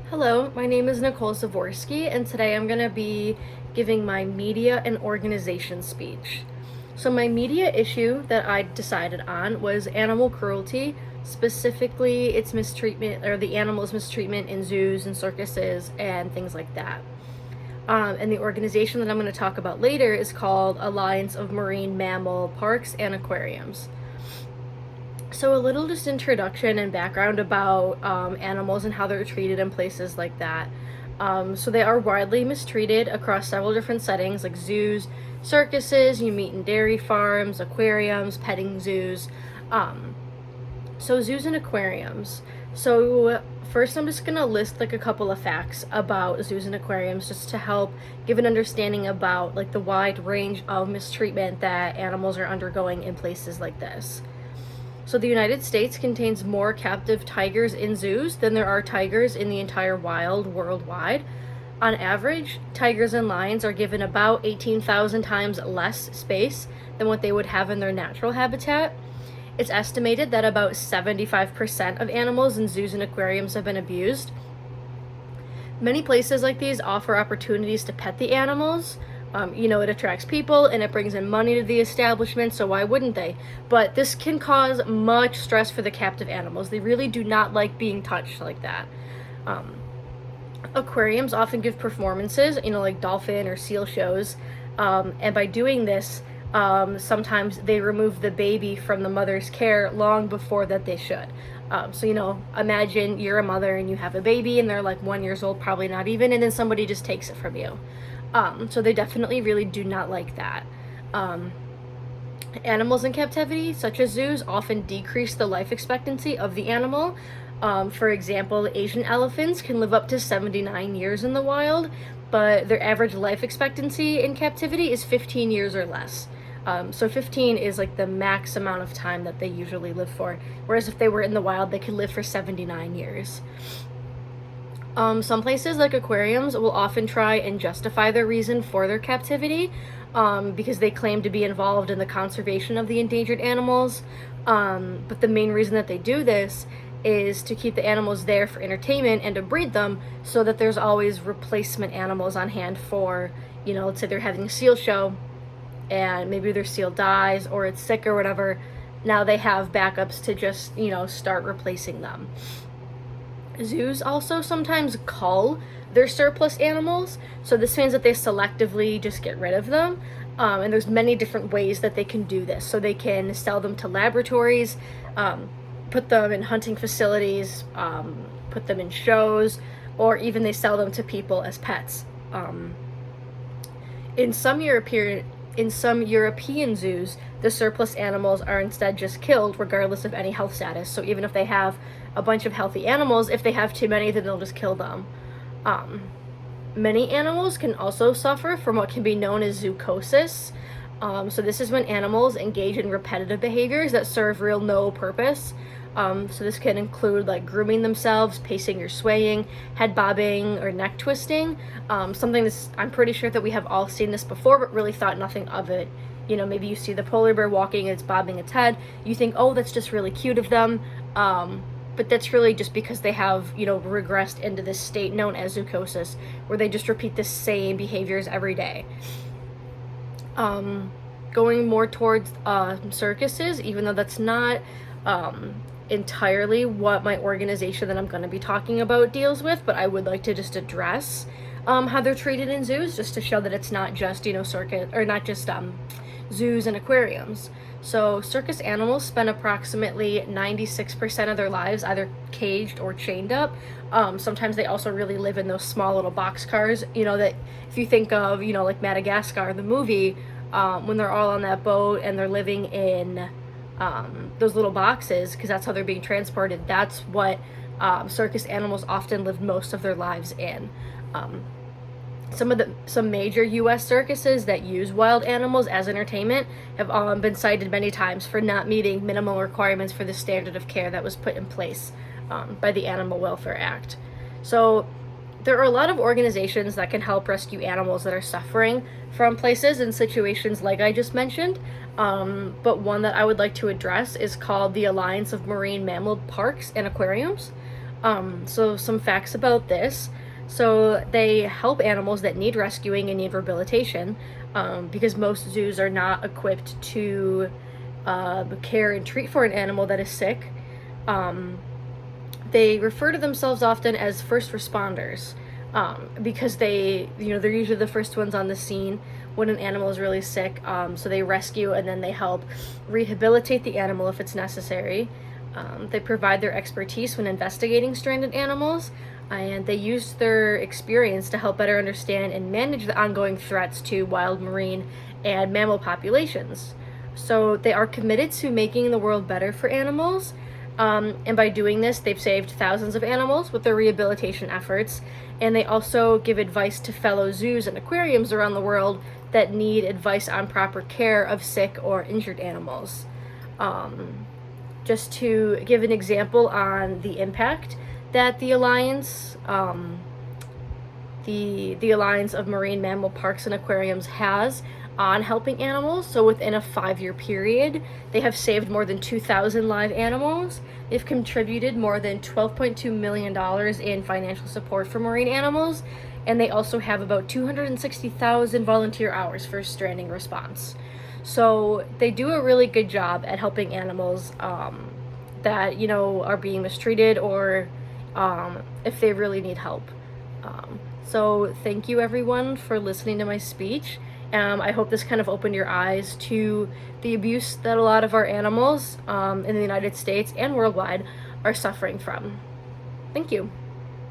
Hello, my name is Nicole Zavorsky, and today I'm going to be giving my media and organization speech. So, my media issue that I decided on was animal cruelty, specifically its mistreatment or the animals' mistreatment in zoos and circuses and things like that. And the organization that I'm going to talk about later is called Alliance of Marine Mammal Parks and Aquariums. So, a little just introduction and background about animals and how they're treated in places like that. So, they are widely mistreated across several different settings like zoos, circuses, you meet in dairy farms, aquariums, petting zoos. Um, so, zoos and aquariums. So, first, I'm just going to list like a couple of facts about zoos and aquariums just to help give an understanding about like the wide range of mistreatment that animals are undergoing in places like this. So the United States contains more captive tigers in zoos than there are tigers in the entire wild worldwide. On average, tigers and lions are given about 18,000 times less space than what they would have in their natural habitat. It's estimated that about 75% of animals in zoos and aquariums have been abused. Many places like these offer opportunities to pet the animals. It attracts people and it brings in money to the establishment, so why wouldn't they? But this can cause much stress for the captive animals. They really do not like being touched like that. Um, Aquariums often give performances, like dolphin or seal shows, and by doing this, sometimes they remove the baby from the mother's care long before that they should. Imagine you're a mother and you have a baby and they're like 1 year old, probably not even, and then somebody just takes it from you. So they definitely really do not like that. Animals in captivity, such as zoos, often decrease the life expectancy of the animal. For example, Asian elephants can live up to 79 years in the wild, but their average life expectancy in captivity is 15 years or less. So 15 is like the max amount of time that they usually live for, whereas if they were in the wild, they could live for 79 years. Some places like aquariums will often try and justify their reason for their captivity because they claim to be involved in the conservation of the endangered animals. But the main reason that they do this is to keep the animals there for entertainment and to breed them so that there's always replacement animals on hand for, let's say they're having a seal show and maybe their seal dies or it's sick or whatever. Now they have backups to just, start replacing them. Zoos also sometimes cull their surplus animals, so this means that they selectively just get rid of them. And there's many different ways that they can do this. So they can sell them to laboratories, put them in hunting facilities, put them in shows, or even they sell them to people as pets. In some European zoos, the surplus animals are instead just killed regardless of any health status. So even if they have a bunch of healthy animals, if they have too many, then they'll just kill them. Many animals can also suffer from what can be known as zoochosis. So this is when animals engage in repetitive behaviors that serve real no purpose. So this can include like grooming themselves, pacing or swaying, head bobbing or neck twisting. Something that's, I'm pretty sure that we have all seen this before, but really thought nothing of it. Maybe you see the polar bear walking and it's bobbing its head. You think, oh, that's just really cute of them. But that's really just because they have, regressed into this state known as zoochosis, where they just repeat the same behaviors every day. Going more towards circuses, even though that's not entirely what my organization that I'm going to be talking about deals with, but I would like to just address how they're treated in zoos, just to show that it's not just, circus, or not just zoos and aquariums. So circus animals spend approximately 96% of their lives either caged or chained up. Sometimes they also really live in those small little box cars, that if you think of, like Madagascar, the movie, when they're all on that boat and they're living in those little boxes, because that's how they're being transported. That's what circus animals often live most of their lives in. Some major U.S. circuses that use wild animals as entertainment have been cited many times for not meeting minimal requirements for the standard of care that was put in place by the Animal Welfare Act. So there are a lot of organizations that can help rescue animals that are suffering from places and situations like I just mentioned, but one that I would like to address is called the Alliance of Marine Mammal Parks and Aquariums. So some facts about this. So they help animals that need rescuing and need rehabilitation, because most zoos are not equipped to care and treat for an animal that is sick. Um, they refer to themselves often as first responders, because they're usually the first ones on the scene when an animal is really sick. So they rescue and then they help rehabilitate the animal if it's necessary. They provide their expertise when investigating stranded animals, and they use their experience to help better understand and manage the ongoing threats to wild marine and mammal populations. So they are committed to making the world better for animals, and by doing this, they've saved thousands of animals with their rehabilitation efforts, and they also give advice to fellow zoos and aquariums around the world that need advice on proper care of sick or injured animals. Um, just to give an example on the impact that the Alliance, the Alliance of Marine Mammal Parks and Aquariums has on helping animals. So within a 5-year period, they have saved more than 2,000 live animals. They've contributed more than $12.2 million in financial support for marine animals, and they also have about 260,000 volunteer hours for stranding response. So they do a really good job at helping animals that are being mistreated, or if they really need help. So thank you everyone for listening to my speech. I hope this kind of opened your eyes to the abuse that a lot of our animals in the United States and worldwide are suffering from. Thank you.